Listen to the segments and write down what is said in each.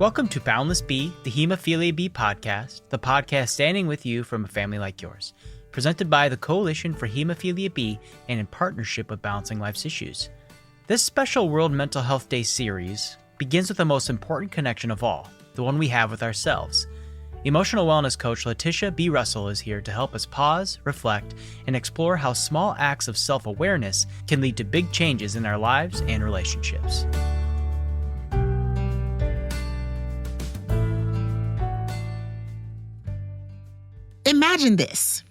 Welcome to Boundless B, the Hemophilia B podcast, the podcast standing with you from a family like yours, presented by the Coalition for Hemophilia B and in partnership with Balancing Life's Issues. This special World Mental Health Day series begins with the most important connection of all, the one we have with ourselves. Emotional wellness coach Latisha B is here to help us pause, reflect, and explore how small acts of self-awareness can lead to big changes in our lives and relationships. Imagine this.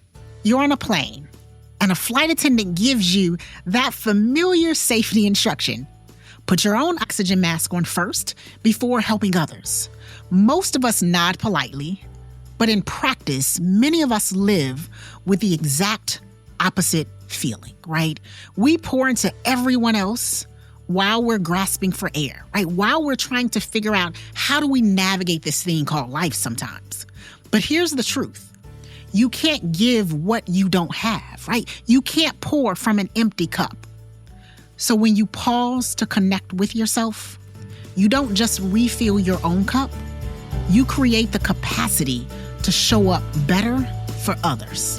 You're on a plane, and a flight attendant gives you that familiar safety instruction. Put your own oxygen mask on first before helping others. Most of us nod politely, but in practice, many of us live with the exact opposite feeling, right? We pour into everyone else while we're grasping for air, right? While we're trying to figure out how do we navigate this thing called life sometimes. But here's the truth. You can't give what you don't have, right? You can't pour from an empty cup. So when you pause to connect with yourself, you don't just refill your own cup, you create the capacity to show up better for others.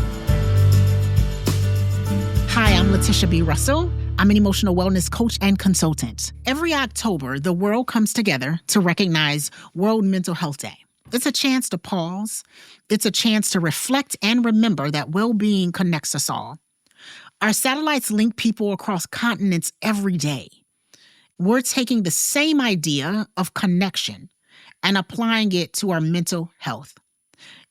Hi, I'm Latisha B. I'm an emotional wellness coach and consultant. Every October, the world comes together to recognize World Mental Health Day. It's a chance to pause. It's a chance to reflect and remember that well-being connects us all. Our satellites link people across continents every day. We're taking the same idea of connection and applying it to our mental health.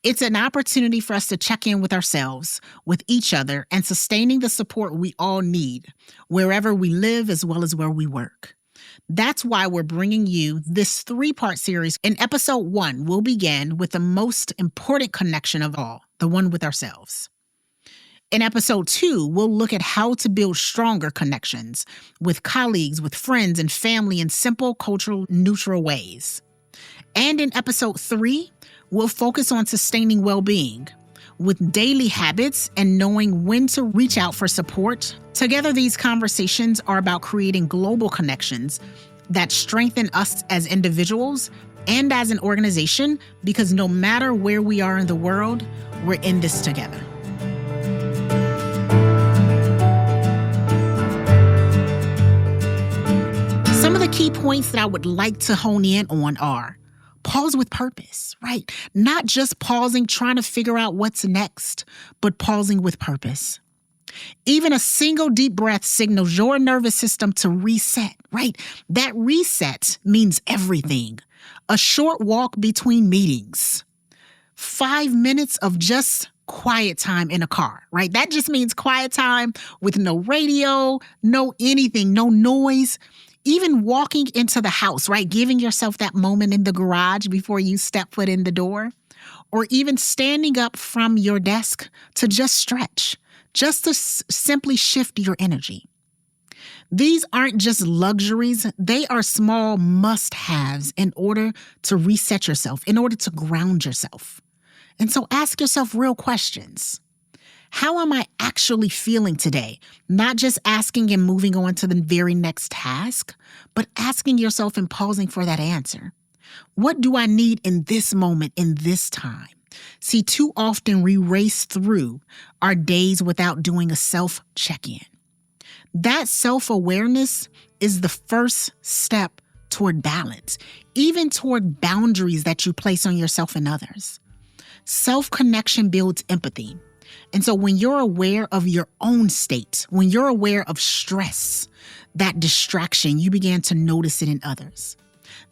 It's an opportunity for us to check in with ourselves, with each other, and sustaining the support we all need, wherever we live as well as where we work. That's why we're bringing you this 3-part series. In episode 1, we'll begin with the most important connection of all, the one with ourselves. In episode 2, we'll look at how to build stronger connections with colleagues, with friends, and family in simple, cultural, neutral ways. And in episode 3, we'll focus on sustaining well-being with daily habits and knowing when to reach out for support. Together, these conversations are about creating global connections that strengthen us as individuals and as an organization, because no matter where we are in the world, we're in this together. Some of the key points that I would like to hone in on are: pause with purpose, right? Not just pausing, trying to figure out what's next, but pausing with purpose. Even a single deep breath signals your nervous system to reset, right? That reset means everything. A short walk between meetings, 5 minutes of just quiet time in a car, right? That just means quiet time with no radio, no anything, no noise. Even walking into the house, right? Giving yourself that moment in the garage before you step foot in the door, or even standing up from your desk to just stretch, just to simply shift your energy. These aren't just luxuries. They are small must-haves in order to reset yourself, in order to ground yourself. And so ask yourself real questions. How am I actually feeling today? Not just asking and moving on to the very next task, but asking yourself and pausing for that answer. What do I need in this moment, in this time? See, too often we race through our days without doing a self-check-in. That self-awareness is the first step toward balance, even toward boundaries that you place on yourself and others. Self-connection builds empathy. And so when you're aware of your own state, when you're aware of stress, that distraction, you begin to notice it in others.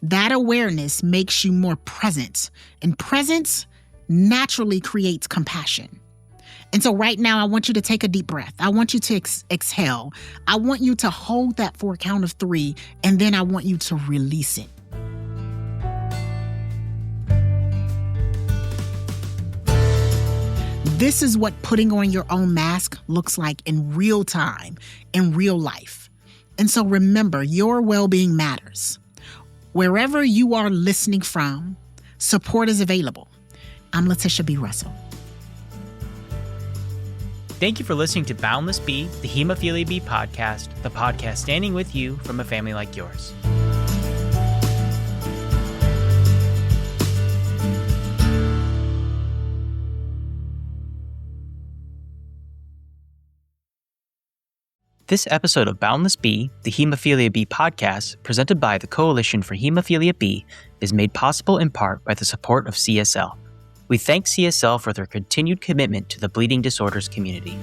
That awareness makes you more present, and presence naturally creates compassion. And so right now, I want you to take a deep breath. I want you to exhale. I want you to hold that for a count of 3, and then I want you to release it. This is what putting on your own mask looks like in real time, in real life. And so remember, your well-being matters. Wherever you are listening from, support is available. I'm Latisha B. Thank you for listening to Boundless B, the Hemophilia B podcast, the podcast standing with you from a family like yours. This episode of Boundless B, the Hemophilia B podcast, presented by the Coalition for Hemophilia B, is made possible in part by the support of CSL. We thank CSL for their continued commitment to the bleeding disorders community.